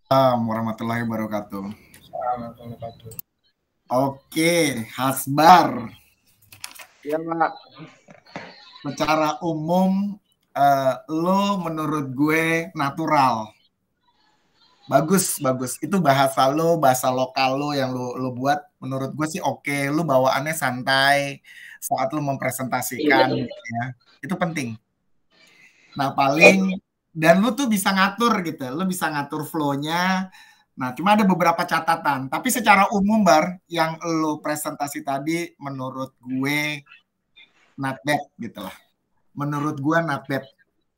Assalamualaikum warahmatullahi wabarakatuh. Wabarakatuh. Oke, Hasbar. Ya, Pak. Secara umum, lo menurut gue natural. Bagus. Itu bahasa lo, bahasa lokal lo yang lo buat. Menurut gue sih oke. Lo bawaannya santai saat lo mempresentasikan, gitu ya. Itu penting. Nah, dan lo tuh bisa ngatur gitu. Lo bisa ngatur flow-nya. Nah, cuma ada beberapa catatan. Tapi secara umum, Bar, yang lo presentasi tadi menurut gue not bad gitu lah. Menurut gue not bad.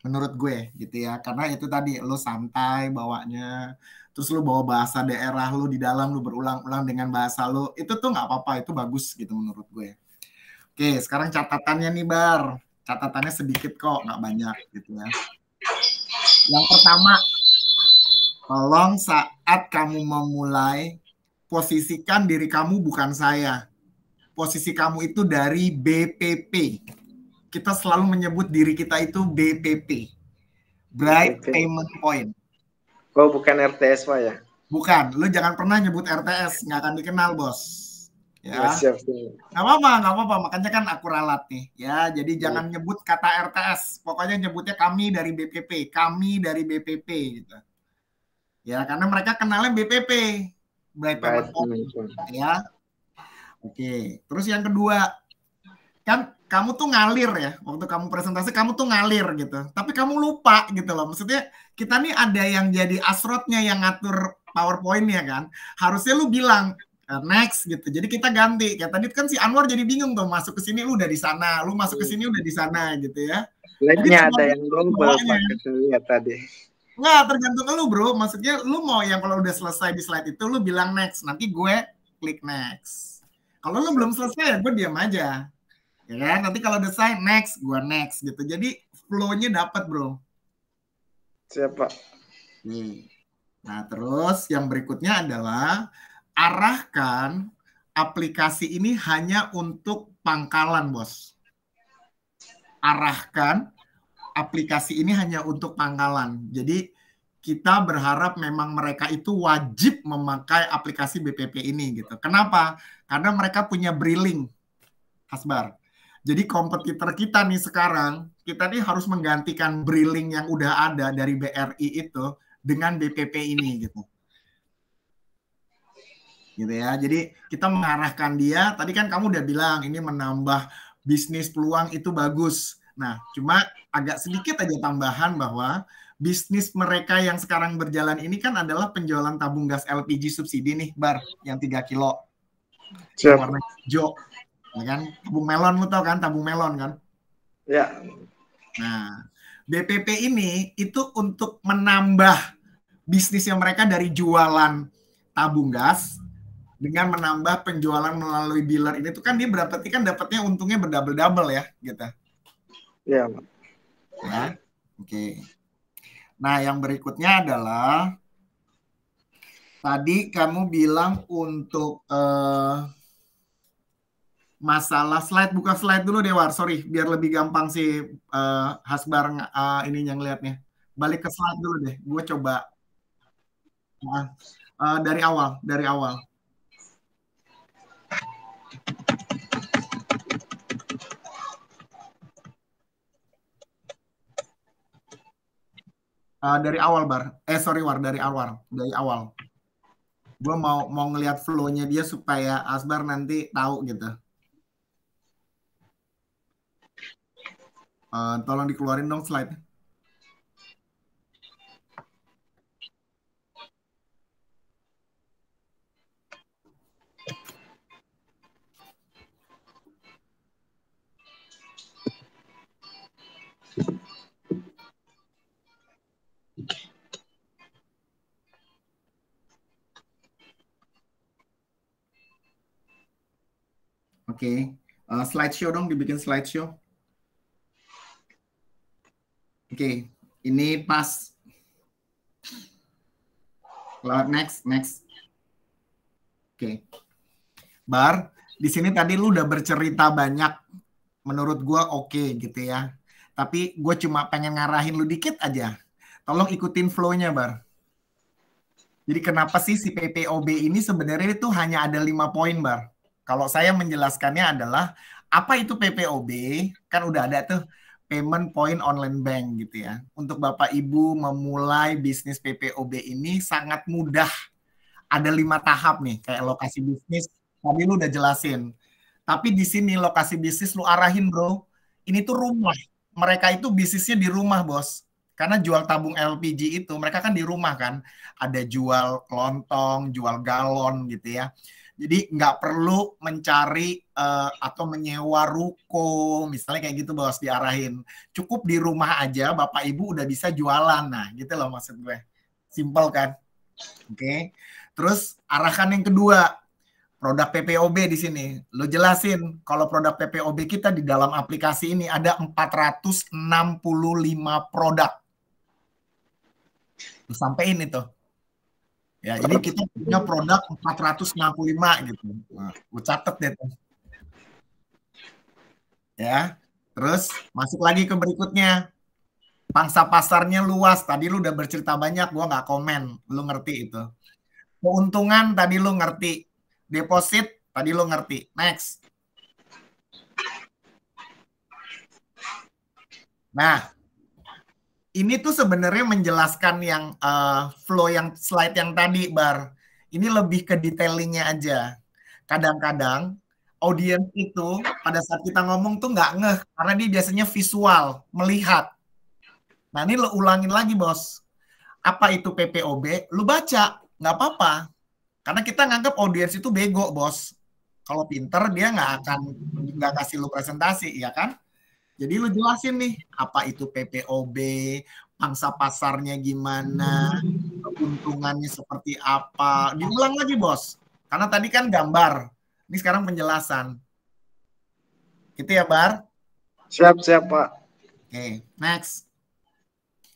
Menurut gue gitu ya. Karena itu tadi lo santai bawanya. Terus lo bawa bahasa daerah lo di dalam, lo berulang-ulang dengan bahasa lo. Itu tuh nggak apa-apa. Itu bagus gitu menurut gue. Oke, sekarang catatannya nih, Bar. Catatannya sedikit kok, nggak banyak gitu ya. Yang pertama, tolong saat kamu memulai, posisikan diri kamu bukan saya. Posisi kamu itu dari BPP. Kita selalu menyebut diri kita itu BPP. Bright Payment Point. Oh, bukan RTS, Pak ya? Bukan. Lu jangan pernah nyebut RTS. Nggak akan dikenal, bos. Ya. Siap. Nggak apa-apa. Makanya kan aku ralat nih. Ya, jadi jangan nyebut kata RTS. Pokoknya nyebutnya kami dari BPP. Kami dari BPP. Gitu. Ya, karena mereka kenalnya BPP. Bright Payment Point. Ya. Oke. Terus yang kedua, kan kamu tuh ngalir ya. Waktu kamu presentasi, kamu tuh ngalir gitu. Tapi kamu lupa gitu loh. Maksudnya, kita nih ada yang jadi asrotnya yang ngatur PowerPoint-nya kan. Harusnya lu bilang, next gitu. Jadi kita ganti. Kayak tadi kan si Anwar jadi bingung tuh. Masuk ke sini lu udah di sana. Lu masuk ke sini udah di sana gitu ya. Slide-nya ada yang double, Pak. Lihat tadi. Nggak, tergantung lu bro. Maksudnya lu mau yang kalau udah selesai di slide itu, lu bilang next. Nanti gue klik next. Kalau lu belum selesai, ya gue diam aja. Ya kan? Nanti kalau udah selesai, next, gue next gitu. Jadi flow-nya dapat bro. Siapa? Nah, terus yang berikutnya adalah arahkan aplikasi ini hanya untuk pangkalan, bos. Arahkan aplikasi ini hanya untuk pangkalan. Jadi kita berharap memang mereka itu wajib memakai aplikasi BPP ini gitu. Kenapa? Karena mereka punya Brilink, Hasbar. Jadi kompetitor kita nih sekarang, kita nih harus menggantikan Brilink yang udah ada dari BRI itu dengan BPP ini gitu. Gitu ya. Jadi kita mengarahkan dia, tadi kan kamu udah bilang ini menambah bisnis peluang itu bagus. Nah, cuma agak sedikit aja tambahan bahwa bisnis mereka yang sekarang berjalan ini kan adalah penjualan tabung gas LPG subsidi nih, Bar, yang 3 kilo. Yang warna hijau. Ya kan? Tabung melon, lu tau kan? Tabung melon kan? Ya. Nah, BPP ini itu untuk menambah bisnisnya mereka dari jualan tabung gas dengan menambah penjualan melalui dealer ini tuh kan dia berarti kan dapatnya untungnya berdouble-double ya gitu. Ya, Pak. Ya. Oke. Nah, yang berikutnya adalah tadi kamu bilang untuk masalah slide, buka slide dulu deh War, sorry biar lebih gampang sih Hasbar ini yang lihatnya. Balik ke slide dulu deh, gue coba dari awal. Dari awal Bar, sorry War, dari awal. Gue mau ngelihat flow-nya dia supaya Hasbar nanti tahu gitu. Tolong dikeluarin dong slide. Oke. Slideshow dong, dibikin slideshow. Oke, ini pas. Next. Oke. Bar, di sini tadi lu udah bercerita banyak. Menurut gue oke gitu ya. Tapi gue cuma pengen ngarahin lu dikit aja. Tolong ikutin flow-nya, Bar. Jadi kenapa sih si PPOB ini sebenarnya itu hanya ada 5 poin, Bar. Kalau saya menjelaskannya adalah apa itu PPOB? Kan udah ada tuh Payment Point Online Bank gitu ya. Untuk Bapak Ibu memulai bisnis PPOB ini sangat mudah. Ada 5 tahap nih, kayak lokasi bisnis. Tadi lu udah jelasin. Tapi di sini lokasi bisnis lu arahin, bro. Ini tuh rumah. Mereka itu bisnisnya di rumah, bos. Karena jual tabung LPG itu, mereka kan di rumah kan. Ada jual kelontong, jual galon gitu ya. Jadi nggak perlu mencari atau menyewa ruko, misalnya kayak gitu, bos, diarahin. Cukup di rumah aja, Bapak Ibu udah bisa jualan. Nah, gitu loh maksud gue. Simpel kan? Oke. Terus arahkan yang kedua, produk PPOB di sini. Lo jelasin kalau produk PPOB kita di dalam aplikasi ini ada 465 produk. Lo sampein itu. Ya, jadi kita punya produk 465 gitu. Nah, gue catet deh tuh. Ya. Terus masuk lagi ke berikutnya. Pangsa pasarnya luas. Tadi lu udah bercerita banyak, gua nggak komen. Lu ngerti itu. Keuntungan tadi lu ngerti. Deposit tadi lo ngerti. Next. Nah, ini tuh sebenarnya menjelaskan yang flow yang slide yang tadi, Bar. Ini lebih ke detailingnya aja. Kadang-kadang audiens itu pada saat kita ngomong tuh nggak ngeh karena dia biasanya visual, melihat. Nah, ini lo ulangin lagi, bos. Apa itu PPOB? Lu baca, nggak apa-apa. Karena kita nganggap audiens itu bego, bos. Kalau pinter dia nggak kasih lu presentasi, ya kan? Jadi lu jelasin nih apa itu PPOB, pangsa pasarnya gimana, keuntungannya seperti apa. Diulang lagi, bos. Karena tadi kan gambar, ini sekarang penjelasan. Gitu ya, Bar? Siap, Pak. Oke, next.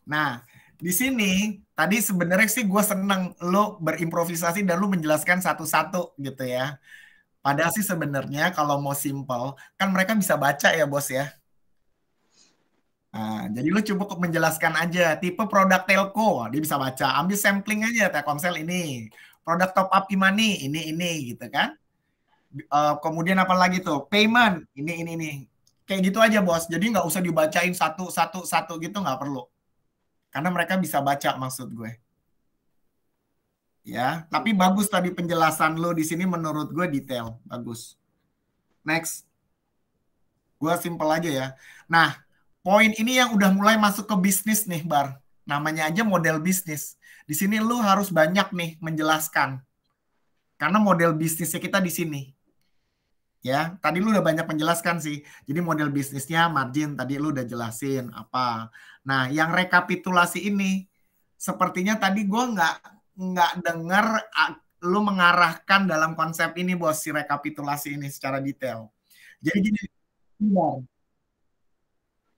Nah, di sini tadi sebenarnya sih gue seneng lo berimprovisasi dan lo menjelaskan satu-satu gitu ya. Padahal sih sebenarnya kalau mau simple, kan mereka bisa baca ya, bos ya. Nah, jadi lo coba menjelaskan aja tipe produk telco, dia bisa baca. Ambil sampling aja Telkomsel ini. Produk top up e-money ini gitu kan. Kemudian apa lagi tuh? Payment ini. Kayak gitu aja, bos. Jadi nggak usah dibacain satu gitu, nggak perlu. Karena mereka bisa baca maksud gue. Ya, tapi bagus tadi penjelasan lo di sini menurut gue detail, bagus. Next. Gue simple aja ya. Nah, poin ini yang udah mulai masuk ke bisnis nih, Bar. Namanya aja model bisnis. Di sini lo harus banyak nih menjelaskan. Karena model bisnisnya kita di sini. Ya, tadi lu udah banyak menjelaskan sih. Jadi model bisnisnya margin tadi lu udah jelasin apa. Nah, yang rekapitulasi ini sepertinya tadi gue nggak dengar lu mengarahkan dalam konsep ini, bos, si rekapitulasi ini secara detail. Jadi gini,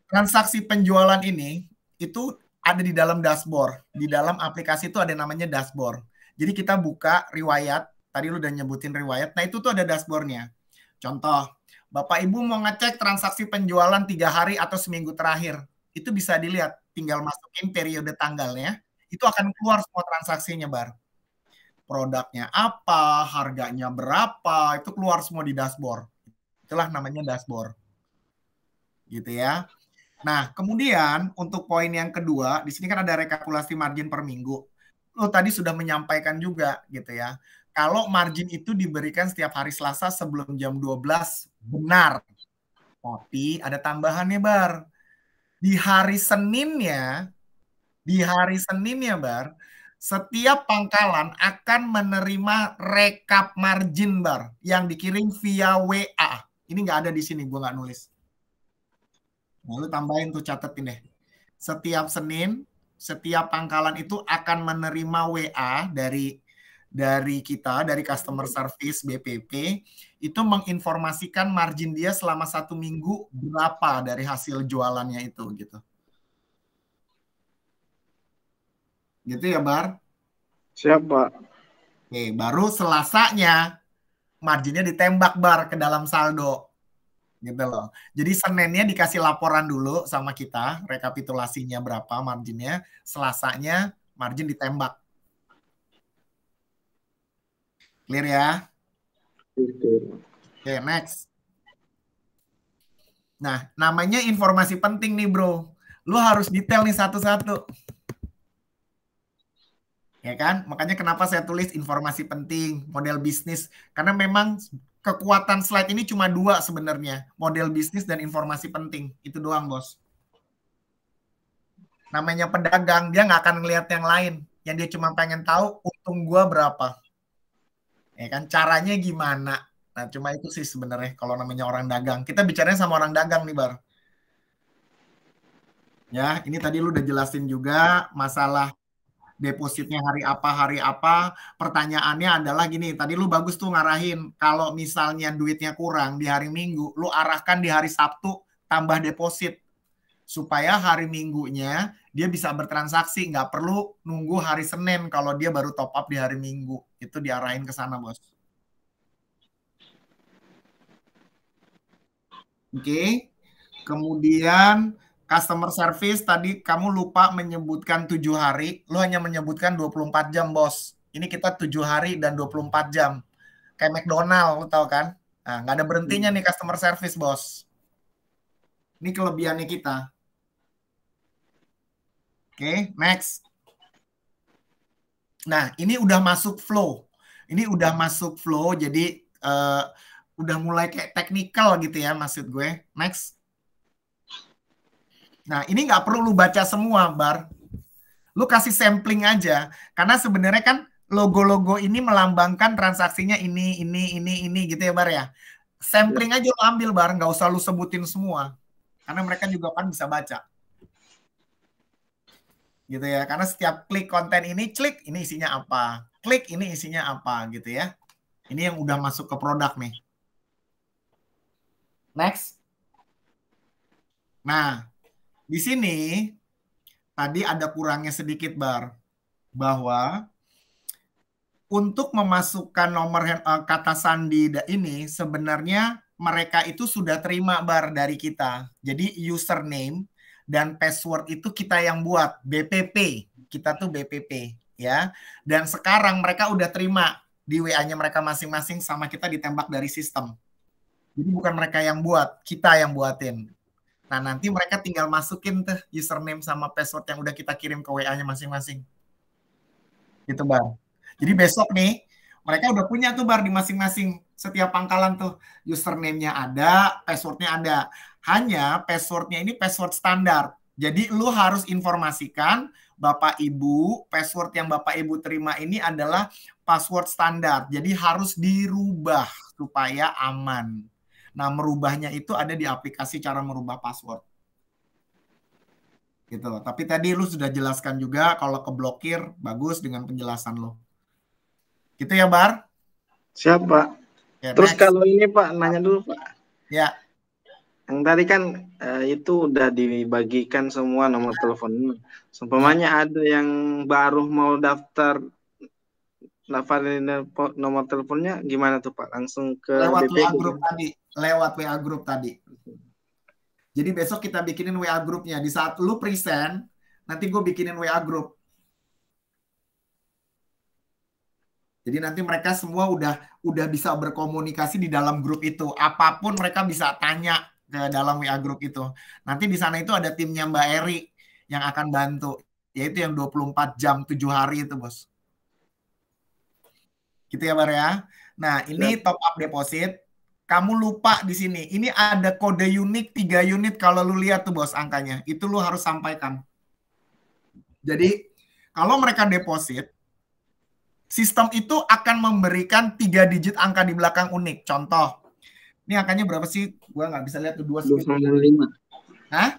transaksi penjualan ini itu ada di dalam dashboard. Di dalam aplikasi itu ada namanya dashboard. Jadi kita buka riwayat, tadi lu udah nyebutin riwayat, nah itu tuh ada dashboardnya. Contoh, Bapak Ibu mau ngecek transaksi penjualan 3 hari atau seminggu terakhir. Itu bisa dilihat, tinggal masukin periode tanggalnya, itu akan keluar semua transaksinya, Bar. Produknya apa, harganya berapa, itu keluar semua di dashboard. Itulah namanya dashboard. Gitu ya. Nah, kemudian untuk poin yang kedua, di sini kan ada rekapitulasi margin per minggu. Lo tadi sudah menyampaikan juga gitu ya. Kalau margin itu diberikan setiap hari Selasa sebelum jam 12, benar. Tapi ada tambahannya, Bar. Di hari Seninnya, Bar, setiap pangkalan akan menerima rekap margin, Bar, yang dikirim via WA. Ini nggak ada di sini, gue nggak nulis. Nah, lu tambahin tuh, catetin deh. Setiap Senin, setiap pangkalan itu akan menerima WA dari kita, dari customer service BPP, itu menginformasikan margin dia selama 1 minggu berapa dari hasil jualannya itu gitu. Gitu ya, Bar? Siap, Pak. Oke, baru Selasanya marginnya ditembak, Bar, ke dalam saldo. Gitu loh. Jadi Seninnya dikasih laporan dulu sama kita, rekapitulasinya berapa marginnya, Selasanya margin ditembak. Clear ya? Oke. Oke, next. Nah, namanya informasi penting nih, bro. Lu harus detail nih satu-satu. Ya kan? Makanya kenapa saya tulis informasi penting, model bisnis. Karena memang kekuatan slide ini cuma 2 sebenarnya. Model bisnis dan informasi penting. Itu doang, bos. Namanya pedagang, dia nggak akan ngelihat yang lain. Yang dia cuma pengen tahu untung gua berapa. Ya kan? Caranya gimana? Nah, cuma itu sih sebenarnya kalau namanya orang dagang. Kita bicaranya sama orang dagang nih, Bar. Ya, ini tadi lu udah jelasin juga masalah depositnya hari apa. Pertanyaannya adalah gini, tadi lu bagus tuh ngarahin, kalau misalnya duitnya kurang di hari Minggu, lu arahkan di hari Sabtu tambah deposit. Supaya hari Minggunya dia bisa bertransaksi, nggak perlu nunggu hari Senin kalau dia baru top up di hari Minggu. Itu diarahin ke sana, bos. Oke. Kemudian customer service tadi kamu lupa menyebutkan 7 hari, lu hanya menyebutkan 24 jam, bos. Ini kita 7 hari dan 24 jam. Kayak McDonald, lu tahu kan? Nah, nggak ada berhentinya nih customer service, bos. Ini kelebihannya kita. Oke, next. Nah, ini udah masuk flow. Ini udah masuk flow, jadi udah mulai kayak teknikal gitu ya, maksud gue. Next. Nah, ini nggak perlu lu baca semua, Bar. Lu kasih sampling aja. Karena sebenarnya kan logo-logo ini melambangkan transaksinya ini gitu ya, Bar ya. Sampling aja lu ambil, Bar. Nggak usah lu sebutin semua. Karena mereka juga kan bisa baca. Gitu ya. Karena setiap klik konten ini, klik ini isinya apa. Klik ini isinya apa gitu ya. Ini yang udah masuk ke produk nih. Next. Nah, di sini tadi ada kurangnya sedikit, Bar. Bahwa untuk memasukkan nomor kata sandi ini sebenarnya mereka itu sudah terima, Bar, dari kita. Jadi username dan password itu kita yang buat, BPP. Kita tuh BPP ya. Dan sekarang mereka udah terima di WA-nya mereka masing-masing sama kita ditembak dari sistem. Jadi bukan mereka yang buat, kita yang buatin. Nah, nanti mereka tinggal masukin tuh username sama password yang udah kita kirim ke WA-nya masing-masing. Gitu, Bar. Jadi besok nih, mereka udah punya tuh, Bar, di masing-masing. Setiap pangkalan tuh username-nya ada, password-nya ada. Hanya password-nya ini password standar. Jadi lu harus informasikan Bapak Ibu, password yang Bapak Ibu terima ini adalah password standar. Jadi harus dirubah supaya aman. Nah, merubahnya itu ada di aplikasi cara merubah password. Gitu. Tapi tadi lu sudah jelaskan juga kalau keblokir, bagus dengan penjelasan lu. Gitu ya, Bar? Siap, Pak. Ya, Terus next. kalau ini, Pak, nanya dulu, Pak. Ya. Yang tadi kan itu udah dibagikan semua nomor telepon. Seumpamanya ada yang baru mau daftar nomor teleponnya gimana tuh, Pak? Langsung ke Lewat WA BPP. Group tadi. Lewat WA Group tadi. Jadi besok kita bikinin WA Groupnya. Di saat lu present, nanti gue bikinin WA Group. Jadi nanti mereka semua udah bisa berkomunikasi di dalam grup itu. Apapun mereka bisa tanya ke dalam WA Group itu. Nanti di sana itu ada timnya Mbak Eri yang akan bantu. Yaitu yang 24 jam, 7 hari itu, Bos. Gitu ya, Bar ya. Nah, ini top up deposit. Kamu lupa di sini. Ini ada kode unik 3 unit kalau lu lihat tuh, Bos, angkanya. Itu lu harus sampaikan. Jadi, kalau mereka deposit, sistem itu akan memberikan 3 digit angka di belakang unik. Contoh, ini angkanya berapa sih? Gua nggak bisa lihat tuh, 295. Hah?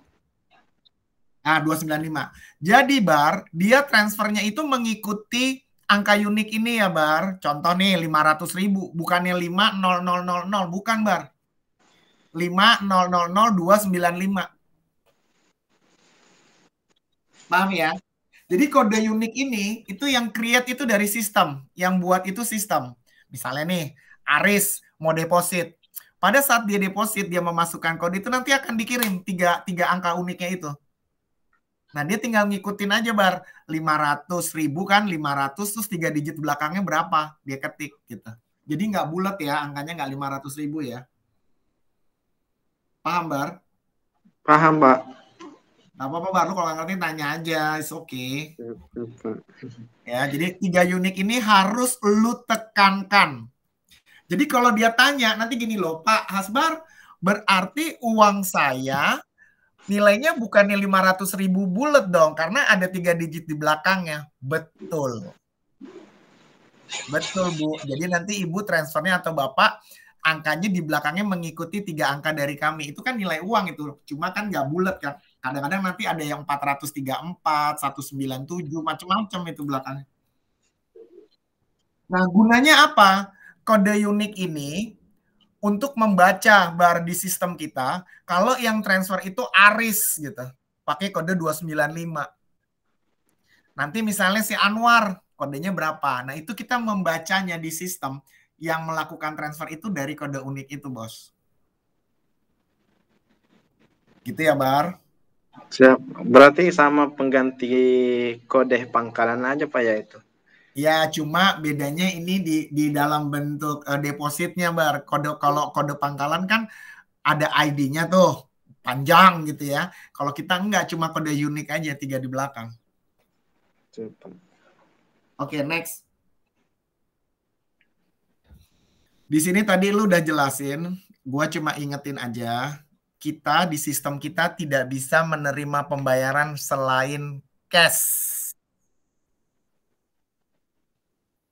295. Jadi, Bar, dia transfernya itu mengikuti angka unik ini ya, Bar. Contoh nih, 500.000. Bukannya 50000, bukan, Bar. 5000295. Paham ya? Jadi kode unik ini, itu yang create itu dari sistem. Yang buat itu sistem. Misalnya nih, Aris mau deposit. Pada saat dia deposit, dia memasukkan kode itu nanti akan dikirim tiga angka uniknya itu. Nah, dia tinggal ngikutin aja, Bar. 500.000 kan, 500 terus 3 digit belakangnya berapa? Dia ketik gitu. Jadi nggak bulat ya, angkanya nggak 500.000 ya. Paham, Bar? Paham, Pak. Nggak apa-apa, Bar. Lu kalau nggak ngerti tanya aja, it's okay. Ya, jadi 3 unit ini harus lu tekankan. Jadi kalau dia tanya, nanti gini loh, Pak Hasbar, berarti uang saya nilainya bukannya 500.000 bulat dong, karena ada 3 digit di belakangnya. Betul. Betul, Bu. Jadi nanti Ibu transfernya atau Bapak, angkanya di belakangnya mengikuti 3 angka dari kami. Itu kan nilai uang itu. Cuma kan nggak bulat kan. Kadang-kadang nanti ada yang 434, 197, macam-macam itu belakangnya. Nah, gunanya apa? Kode unik ini untuk membaca bar di sistem kita, kalau yang transfer itu Aris gitu, pakai kode 295. Nanti misalnya si Anwar, kodenya berapa? Nah, itu kita membacanya di sistem yang melakukan transfer itu dari kode unik itu, Bos. Gitu ya, Bar? Siap. Berarti sama pengganti kode pangkalan aja, Pak, ya itu? Ya, cuma bedanya ini di dalam bentuk depositnya, Bar. Kalau kode pangkalan kan ada ID-nya tuh, panjang gitu ya. Kalau kita enggak, cuma kode unik aja, 3 di belakang. Oke, next. Di sini tadi lu udah jelasin, gua cuma ingetin aja, kita di sistem kita tidak bisa menerima pembayaran selain cash.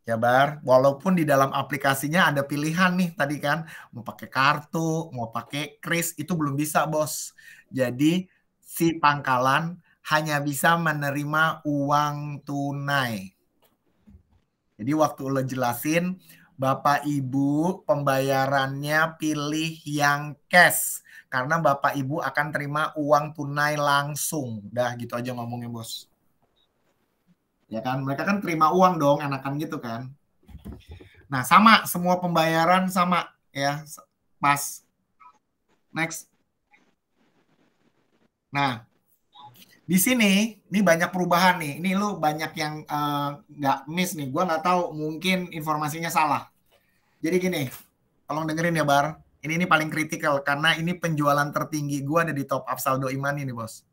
Ya, Bar, walaupun di dalam aplikasinya ada pilihan nih tadi kan, mau pakai kartu, mau pakai kris, itu belum bisa, Bos. Jadi si pangkalan hanya bisa menerima uang tunai. Jadi waktu lo jelasin, Bapak Ibu pembayarannya pilih yang cash. Karena Bapak Ibu akan terima uang tunai langsung. Dah gitu aja ngomongnya, Bos. Ya kan, mereka kan terima uang dong, enakan gitu kan. Nah, sama, semua pembayaran sama ya, pas. Next. Nah, di sini, ini banyak perubahan nih. Ini lu banyak yang nggak miss nih. Gua nggak tahu, mungkin informasinya salah. Jadi gini, tolong dengerin ya, Bar. Ini paling kritikal, karena ini penjualan tertinggi gua ada di top up saldo Imani nih, Bos.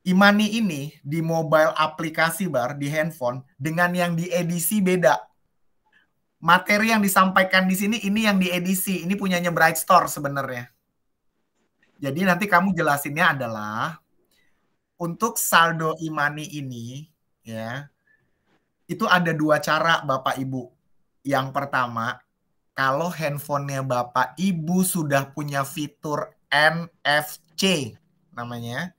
Imani ini di mobile aplikasi, Bar, di handphone, dengan yang di edisi beda. Materi yang disampaikan di sini, ini yang diedisi. Ini punyanya Bright Store sebenarnya. Jadi nanti kamu jelasinnya adalah, untuk saldo Imani ini, ya, itu ada 2 cara, Bapak Ibu. Yang pertama, kalau handphonenya Bapak Ibu sudah punya fitur NFC, namanya,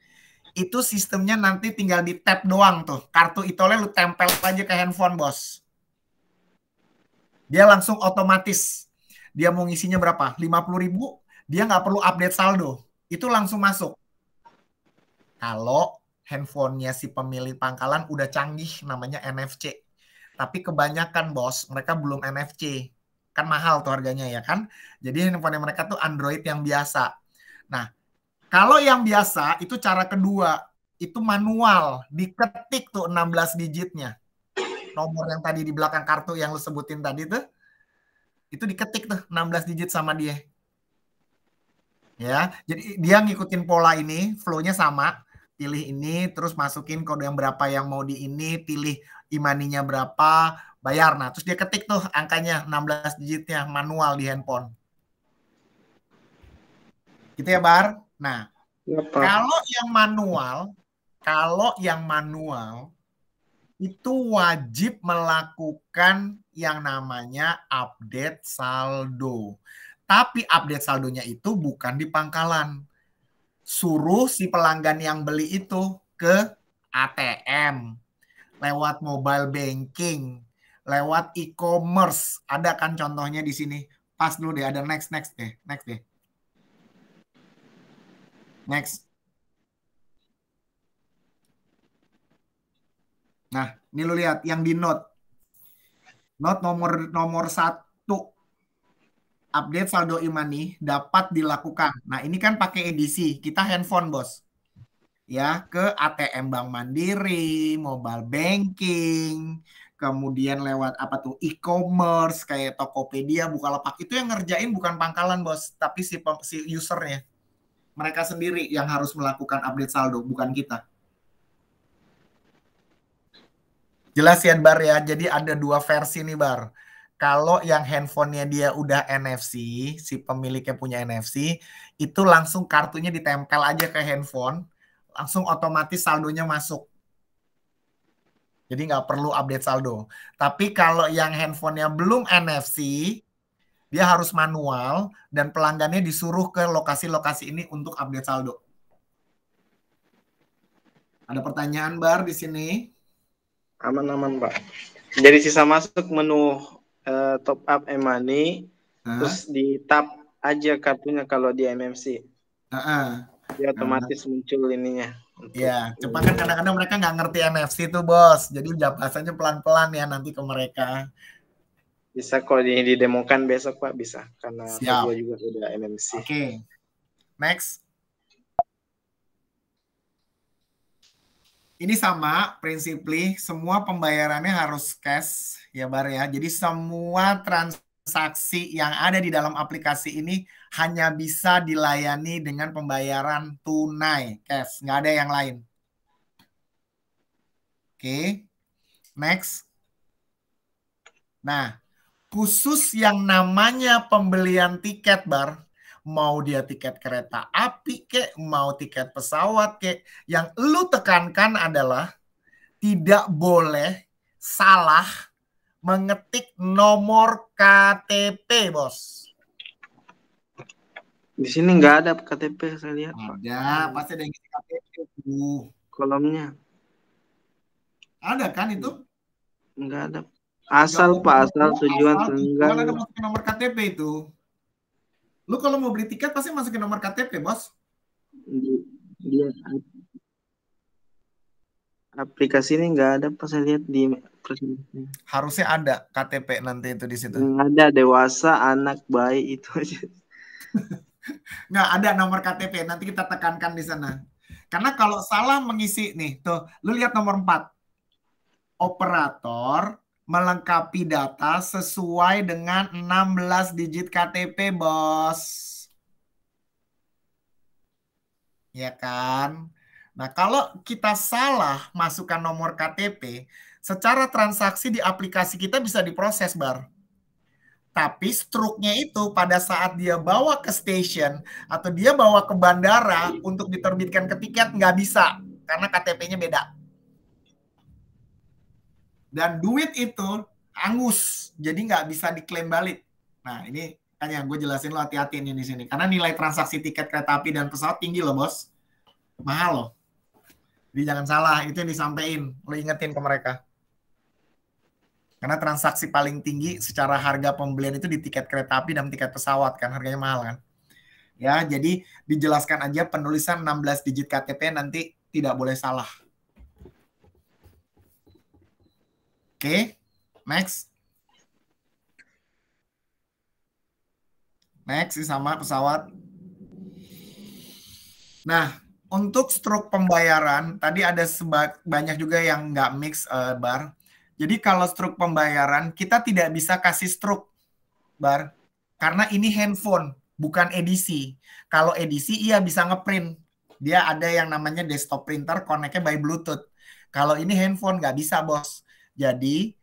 itu sistemnya nanti tinggal di tap doang tuh. Kartu itolnya lu tempel aja ke handphone, Bos. Dia langsung otomatis. Dia mau ngisinya berapa? 50.000, dia nggak perlu update saldo. Itu langsung masuk. Kalau handphonenya si pemilik pangkalan udah canggih, namanya NFC. Tapi kebanyakan, Bos, mereka belum NFC. Kan mahal tuh harganya ya kan. Jadi handphone mereka tuh Android yang biasa. Nah, kalau yang biasa, itu cara kedua. Itu manual. Diketik tuh 16 digitnya. Nomor yang tadi di belakang kartu yang lu sebutin tadi tuh, itu diketik tuh 16 digit sama dia. Ya, jadi dia ngikutin pola ini, flow-nya sama. Pilih ini, terus masukin kode yang berapa yang mau di ini, pilih Imaninya berapa, bayar. Nah, terus dia ketik tuh angkanya 16 digitnya manual di handphone. Gitu ya, Bar? Nah, kalau yang manual itu wajib melakukan yang namanya update saldo. Tapi update saldonya itu bukan di pangkalan. Suruh si pelanggan yang beli itu ke ATM, lewat mobile banking, lewat e-commerce. Ada kan contohnya di sini. Pas dulu deh, ada next deh. Next. Nah, ini lu lihat yang di note. Note nomor 1. Update saldo Imani dapat dilakukan. Nah, ini kan pakai edisi. Kita handphone, Bos. ya ke ATM Bank Mandiri, mobile banking, kemudian lewat apa tuh e-commerce kayak Tokopedia, Bukalapak, itu yang ngerjain bukan pangkalan bos, tapi si usernya. Mereka sendiri yang harus melakukan update saldo, bukan kita. Jelas ya Bar ya, jadi ada dua versi nih Bar. Kalau yang handphonenya dia udah NFC, si pemiliknya punya NFC, itu langsung kartunya ditempel aja ke handphone, langsung otomatis saldonya masuk. Jadi nggak perlu update saldo. Tapi kalau yang handphonenya belum NFC, dia harus manual dan pelanggannya disuruh ke lokasi-lokasi ini untuk update saldo. Ada pertanyaan Bar di sini? Aman-aman, Pak. Jadi sisa masuk menu top up e-money, terus di tap aja kartunya kalau di MMC. Dia otomatis muncul ininya. Ya, cuma kan kadang-kadang mereka nggak ngerti NFC tuh, Bos. Jadi bahasanya pelan-pelan ya nanti ke mereka. Bisa kok didemokan besok, Pak, bisa. Karena gue juga udah MMC. Oke. Next. Ini sama, prinsipnya semua pembayarannya harus cash, ya Bar ya. Jadi semua transaksi yang ada di dalam aplikasi ini hanya bisa dilayani dengan pembayaran tunai, cash. Nggak ada yang lain. Oke. Next. Nah, khusus yang namanya pembelian tiket, Bar, mau dia tiket kereta api kek, mau tiket pesawat kek, yang lu tekankan adalah tidak boleh salah mengetik nomor KTP, Bos. Di sini nggak ada KTP, saya lihat. Ada, pasti ada yang ngisi KTP tuh. Kolomnya. Ada kan itu? Nggak ada. Asal, Pak, asal tujuan tenggang. Ada masukin nomor KTP itu. Lu kalau mau beli tiket pasti masukin nomor KTP, Bos. Dia aplikasi ini nggak ada, pas saya lihat di presentasi. Harusnya ada KTP nanti itu di situ. Nggak ada, dewasa, anak, bayi, itu aja. Nggak ada nomor KTP, nanti kita tekankan di sana. Karena kalau salah mengisi nih, tuh, lu lihat nomor 4. Operator melengkapi data sesuai dengan 16 digit KTP, Bos. Ya kan? Nah, kalau kita salah masukkan nomor KTP, secara transaksi di aplikasi kita bisa diproses, Bar. Tapi struknya itu pada saat dia bawa ke station atau dia bawa ke bandara untuk diterbitkan ke tiket nggak bisa, karena KTP-nya beda. Dan duit itu hangus, jadi nggak bisa diklaim balik. Nah, ini kan yang gue jelasin lo, hati-hati ini di sini. Karena nilai transaksi tiket kereta api dan pesawat tinggi loh, Bos. Mahal loh. Jadi jangan salah, itu yang disampaikan. Lo ingetin ke mereka. Karena transaksi paling tinggi secara harga pembelian itu di tiket kereta api dan tiket pesawat, kan harganya mahal kan. Ya, jadi dijelaskan aja penulisan 16 digit KTP nanti tidak boleh salah. Oke, next. Next, sama pesawat. Nah, untuk struk pembayaran, tadi ada banyak juga yang nggak mix, Bar. Jadi kalau struk pembayaran, kita tidak bisa kasih struk, Bar. Karena ini handphone, bukan edisi. Kalau edisi, iya bisa ngeprint. Dia ada yang namanya desktop printer, connect-nya by Bluetooth. Kalau ini handphone, nggak bisa, Bos. Jadi,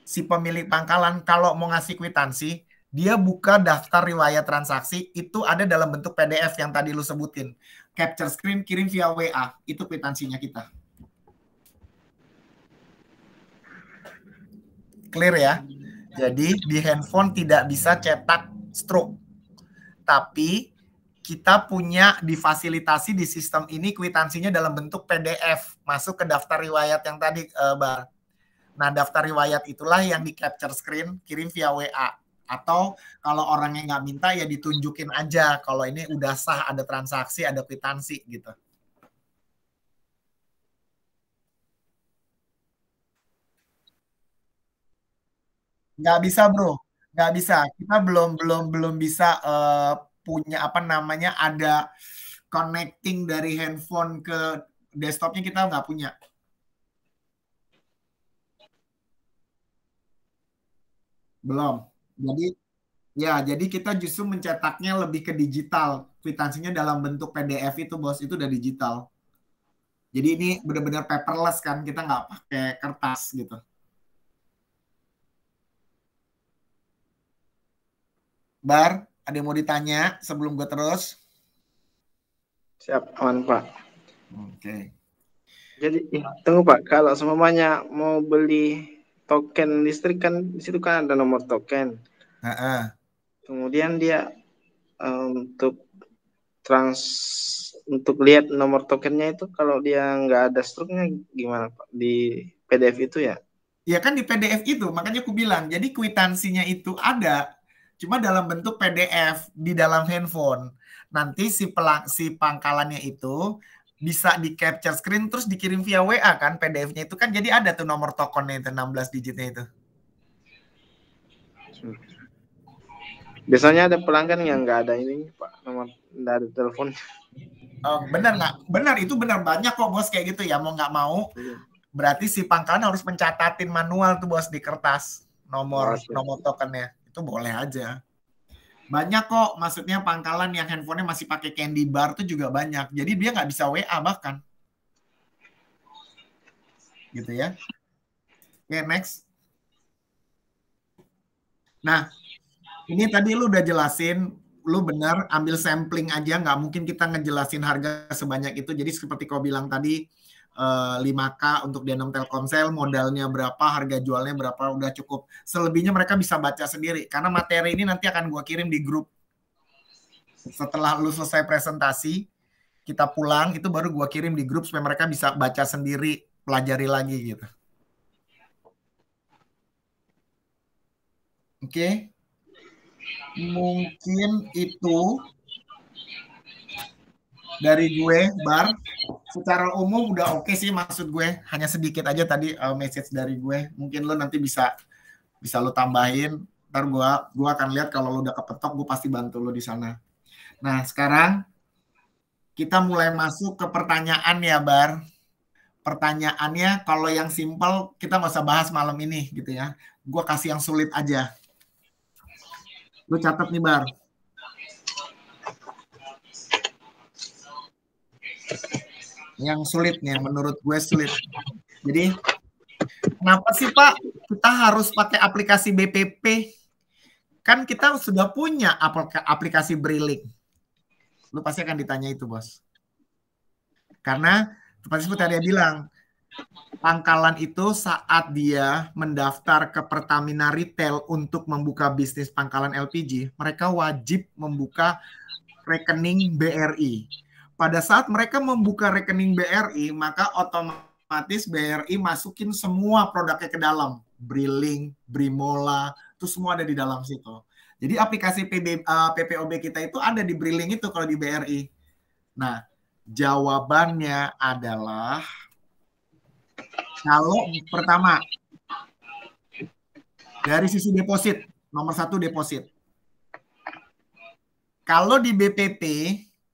si pemilik pangkalan kalau mau ngasih kwitansi, dia buka daftar riwayat transaksi, itu ada dalam bentuk PDF yang tadi lu sebutin. Capture screen, kirim via WA, itu kwitansinya kita. Clear ya? Jadi di handphone tidak bisa cetak struk. Tapi kita punya difasilitasi di sistem ini kwitansinya dalam bentuk PDF, masuk ke daftar riwayat yang tadi, Bar. Nah, daftar riwayat itulah yang di capture screen, kirim via WA. Atau kalau orangnya nggak minta, ya ditunjukin aja. Kalau ini udah sah, ada transaksi, ada kwitansi gitu. Nggak bisa, bro. Nggak bisa. Kita belum bisa punya apa namanya, ada connecting dari handphone ke desktopnya kita nggak punya. Belum. Jadi kita justru mencetaknya lebih ke digital. Kwitansinya dalam bentuk PDF itu, Bos. Itu udah digital. Jadi ini benar-benar paperless kan. Kita nggak pakai kertas gitu. Bar, ada yang mau ditanya sebelum gue terus? Siap, aman Pak. Oke. Jadi, tunggu Pak. Kalau semuanya mau beli token listrik kan di situ kan ada nomor token. Kemudian dia untuk lihat nomor tokennya itu kalau dia nggak ada struknya gimana Pak di PDF itu ya? Ya kan di PDF itu, makanya aku bilang. Jadi kwitansinya itu ada, cuma dalam bentuk PDF di dalam handphone. Nanti si pangkalannya itu bisa di capture screen terus dikirim via WA kan PDF-nya itu kan, jadi ada tuh nomor tokennya itu 16 digitnya itu. Biasanya ada pelanggan yang nggak ada ini Pak, nomor dari telepon. Oh, benar nggak? Benar, itu benar, banyak kok Bos kayak gitu ya, mau nggak mau. Berarti si pangkalan harus mencatatin manual tuh Bos di kertas nomor tokennya. Itu boleh aja. Banyak kok, maksudnya pangkalan yang handphonenya masih pakai candy bar tuh juga banyak. Jadi dia nggak bisa WA bahkan. Gitu ya. Oke, next. Nah, ini tadi lu udah jelasin, lu benar ambil sampling aja, nggak mungkin kita ngejelasin harga sebanyak itu. Jadi seperti kau bilang tadi, 5K untuk D6 Telkomsel, modalnya berapa, harga jualnya berapa, udah cukup. Selebihnya mereka bisa baca sendiri, karena materi ini nanti akan gua kirim di grup. Setelah lu selesai presentasi, kita pulang, itu baru gua kirim di grup supaya mereka bisa baca sendiri, pelajari lagi gitu. Oke. Mungkin itu dari gue, Bar. Secara umum udah oke sih, maksud gue. Hanya sedikit aja tadi message dari gue. Mungkin lo nanti bisa lo tambahin. Ntar gue akan lihat kalau lo udah kepetok, gue pasti bantu lo di sana. Nah, sekarang kita mulai masuk ke pertanyaan ya, Bar. Pertanyaannya kalau yang simple kita nggak usah bahas malam ini gitu ya. Gue kasih yang sulit aja. Lu catat nih, Bar. Yang sulit nih, yang menurut gue sulit. Jadi, kenapa sih Pak kita harus pakai aplikasi BPP? Kan kita sudah punya aplikasi Briling. Lu pasti akan ditanya itu, Bos. Karena, seperti tadi dia bilang, pangkalan itu saat dia mendaftar ke Pertamina Retail untuk membuka bisnis pangkalan LPG, mereka wajib membuka rekening BRI. Pada saat mereka membuka rekening BRI, maka otomatis BRI masukin semua produknya ke dalam. Briling, Brimola, itu semua ada di dalam situ. Jadi aplikasi PPOB kita itu ada di Briling itu kalau di BRI. Nah, jawabannya adalah kalau pertama, dari sisi deposit, nomor 1 deposit. Kalau di BPP,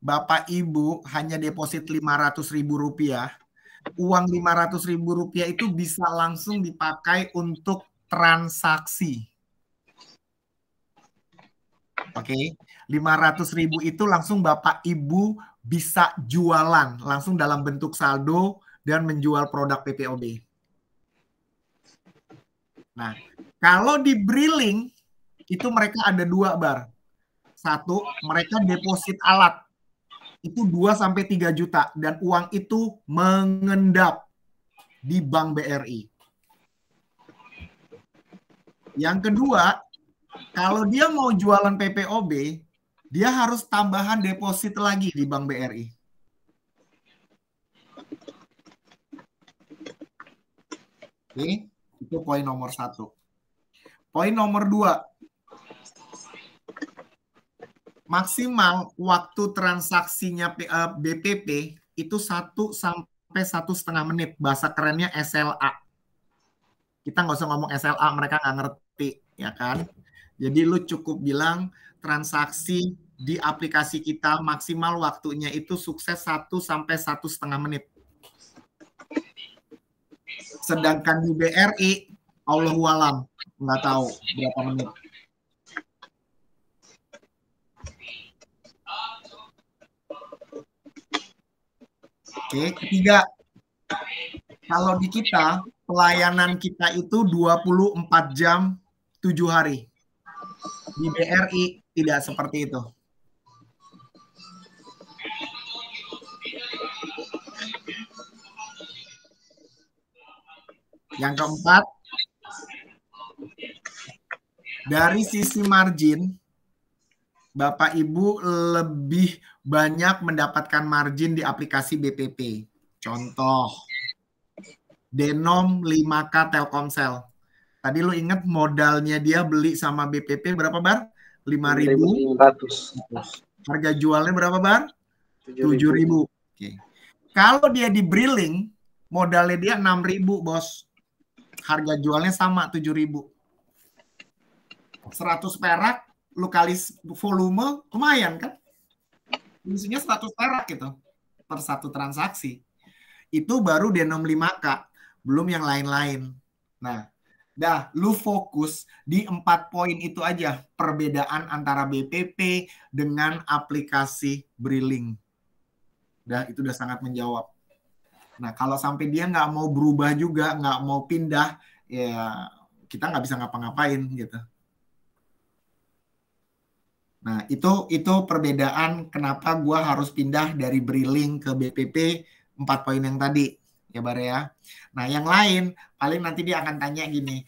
Bapak Ibu hanya deposit Rp500.000, uang Rp500.000 itu bisa langsung dipakai untuk transaksi. Oke, 500.000 itu langsung Bapak Ibu bisa jualan langsung dalam bentuk saldo dan menjual produk PPOB. Nah, kalau di Briling itu mereka ada 2, Bar. 1, mereka deposit alat. Itu 2-3 juta dan uang itu mengendap di Bank BRI. Yang kedua, kalau dia mau jualan PPOB, dia harus tambahan deposit lagi di Bank BRI. Oke, itu poin nomor 1. Poin nomor 2. Maksimal waktu transaksinya BPP itu 1 sampai 1,5 menit. Bahasa kerennya SLA. Kita nggak usah ngomong SLA, mereka nggak ngerti, ya kan? Jadi lu cukup bilang transaksi di aplikasi kita maksimal waktunya itu sukses 1 sampai 1,5 menit. Sedangkan di BRI, Allahualam, nggak tahu berapa menit. Oke, ketiga, kalau di kita, pelayanan kita itu 24 jam 7 hari. Di BRI tidak seperti itu. Yang keempat, dari sisi margin, Bapak Ibu lebih banyak mendapatkan margin di aplikasi BPP. Contoh, Denom 5K Telkomsel. Tadi lu ingat modalnya dia beli sama BPP berapa bar? 5.500. Harga jualnya berapa bar? 7.000. Oke. Kalau dia di Briling, modalnya dia 6.000, bos. Harga jualnya sama 7.000. 100 perak, lu kali volume, lumayan kan? Isinya 100 perak gitu per satu transaksi. Itu baru Denom 5K, belum yang lain-lain. Nah, lu fokus di 4 poin itu aja, perbedaan antara BPP dengan aplikasi Briling. Itu udah sangat menjawab. Nah, kalau sampai dia nggak mau berubah juga, nggak mau pindah, ya kita nggak bisa ngapa-ngapain gitu. Nah, itu perbedaan kenapa gue harus pindah dari Briling ke BPP 4 poin yang tadi. Ya, Bar ya. Nah, yang lain, paling nanti dia akan tanya gini,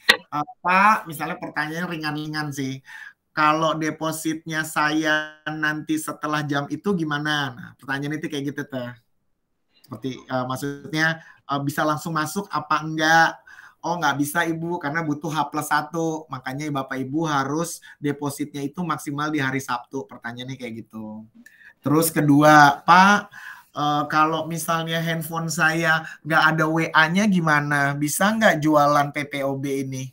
Pak, misalnya pertanyaan ringan-ringan sih. Kalau depositnya saya nanti setelah jam itu gimana? Nah, pertanyaan itu kayak gitu tuh. Seperti maksudnya bisa langsung masuk apa enggak? Oh, nggak bisa Ibu, karena butuh H+1. Makanya Bapak Ibu harus depositnya itu maksimal di hari Sabtu. Pertanyaannya kayak gitu. Terus kedua, Pak, kalau misalnya handphone saya nggak ada WA-nya gimana? Bisa nggak jualan PPOB ini?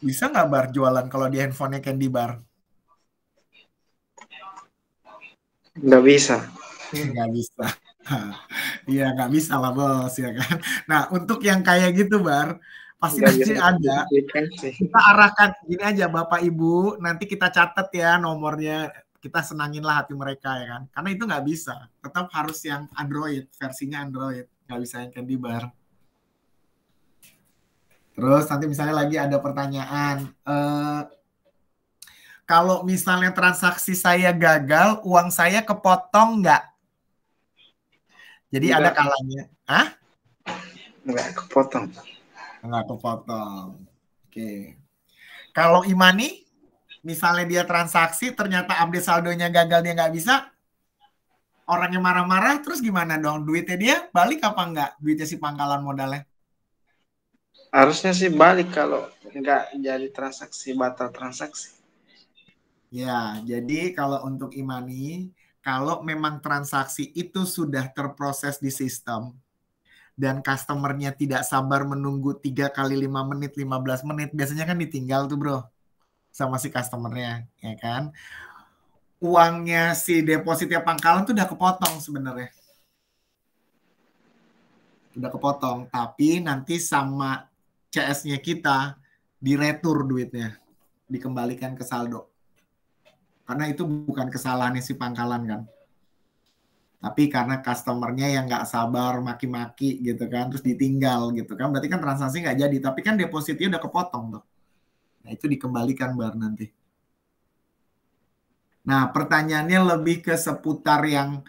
Bisa nggak Bar jualan kalau di handphonenya Candy Bar? Nggak bisa. Nggak bisa. Iya, nggak bisa lah bos, ya kan. Nah, untuk yang kayak gitu Bar, pasti Nggak nanti bisa ada. aplikasi. Kita arahkan gini aja Bapak Ibu, nanti kita catat ya nomornya, kita senanginlah hati mereka ya kan. Karena itu nggak bisa, tetap harus yang Android, versinya Android, nggak bisa yang Candy Bar. Terus nanti misalnya lagi ada pertanyaan, kalau misalnya transaksi saya gagal, uang saya kepotong nggak? Jadi Nggak. ada kalanya. Hah? Nggak kepotong. Nggak kepotong. Oke. Kalau Imani, misalnya dia transaksi, ternyata update saldonya gagal, dia nggak bisa, orangnya marah-marah, terus gimana dong? Duitnya dia balik apa nggak? Duitnya si pangkalan modalnya? Harusnya sih balik kalau nggak jadi transaksi, batal transaksi. Ya, jadi kalau untuk Imani, kalau memang transaksi itu sudah terproses di sistem, dan customernya tidak sabar menunggu 3 kali 5 menit, 15 menit, biasanya kan ditinggal tuh bro, sama si customernya, ya kan? Uangnya si depositnya pangkalan tuh udah kepotong sebenarnya. Udah kepotong, tapi nanti sama CS-nya kita diretur duitnya, dikembalikan ke saldo. Karena itu bukan kesalahannya si pangkalan kan. Tapi karena customernya yang nggak sabar maki-maki gitu kan, terus ditinggal gitu kan, berarti kan transaksi nggak jadi, tapi kan depositnya udah kepotong tuh. Nah itu dikembalikan Bar nanti. Nah pertanyaannya lebih ke seputar yang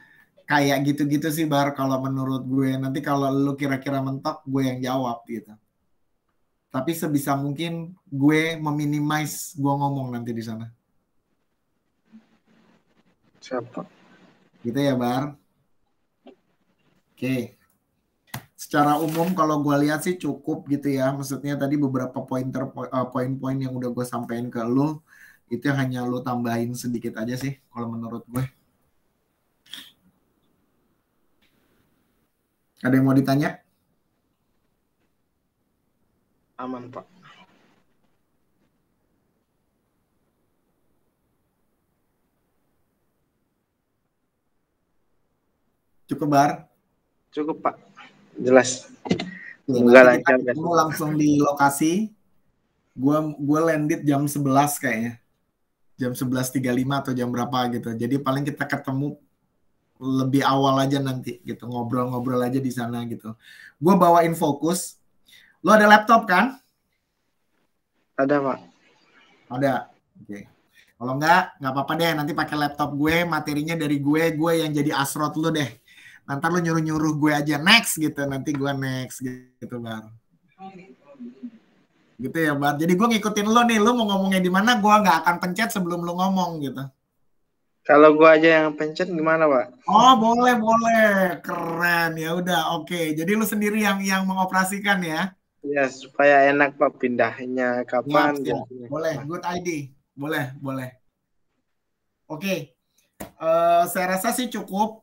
kayak gitu-gitu sih Bar kalau menurut gue. Nanti kalau lu kira-kira mentok, gue yang jawab gitu. Tapi sebisa mungkin gue meminimize gue ngomong nanti di sana. Siapa? Gitu ya Bar. Oke. Secara umum kalau gue lihat sih cukup gitu ya. Maksudnya tadi beberapa poin-poin yang udah gue sampaikan ke lu, itu hanya lu tambahin sedikit aja sih kalau menurut gue. Ada yang mau ditanya? Aman, Pak. Cukup, Bar? Cukup, Pak. Jelas. Semoga lancar. Kita langsung di lokasi. Gue landed jam 11 kayaknya. Jam 11.35 atau jam berapa gitu. Jadi paling kita ketemu lebih awal aja nanti gitu. Ngobrol-ngobrol aja di sana gitu. Gue bawain fokus. Lo ada laptop kan? Ada, Pak. Ada. Oke. Kalau nggak apa-apa deh. Nanti pakai laptop gue, materinya dari gue yang jadi asrot lu deh. Nanti lu nyuruh-nyuruh gue aja next gitu. Nanti gue next gitu, Bar. Gitu ya, Bar. Jadi gue ngikutin lo nih. Lo mau ngomongnya di mana, gue nggak akan pencet sebelum lo ngomong gitu. Kalau gue aja yang pencet gimana, Pak? Oh, boleh. Keren. Ya udah, oke. Jadi lo sendiri yang mengoperasikan ya? Ya, supaya enak, Pak, pindahnya kapan. Ya. Boleh, good ID. Boleh. Oke. Saya rasa sih cukup.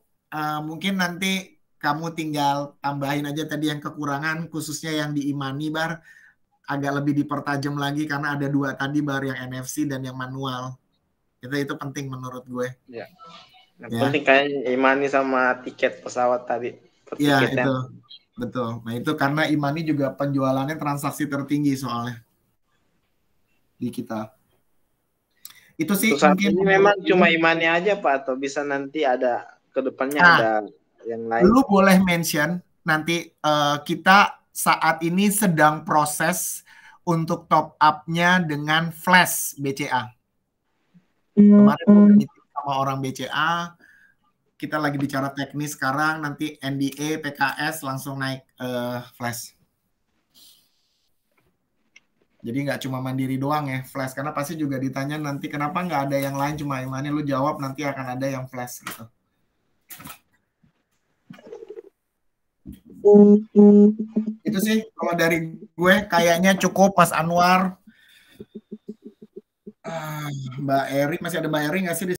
Mungkin nanti kamu tinggal tambahin aja tadi yang kekurangan, khususnya yang di Imani, Bar, agak lebih dipertajam lagi karena ada 2 tadi, Bar, yang NFC dan yang manual. Itu penting menurut gue. Ya. Yang penting kayaknya Imani sama tiket pesawat tadi. Iya, itu. Betul. Nah, itu karena Imani juga penjualannya transaksi tertinggi soalnya di kita. Itu sih mungkin ini memang cuma Imani aja, Pak, atau bisa nanti ada kedepannya ada yang lain. Lu boleh mention nanti kita saat ini sedang proses untuk top up-nya dengan Flash BCA. Kemarin sama orang BCA, kita lagi bicara teknis sekarang, nanti NDA, PKS langsung naik Flash. Jadi nggak cuma Mandiri doang ya Flash, karena pasti juga ditanya nanti kenapa nggak ada yang lain, cuma Imani. Lu jawab nanti akan ada yang Flash gitu. Itu sih kalau dari gue kayaknya cukup, Mas Anwar. Mbak Eri, masih ada Mbak Eri nggak sih di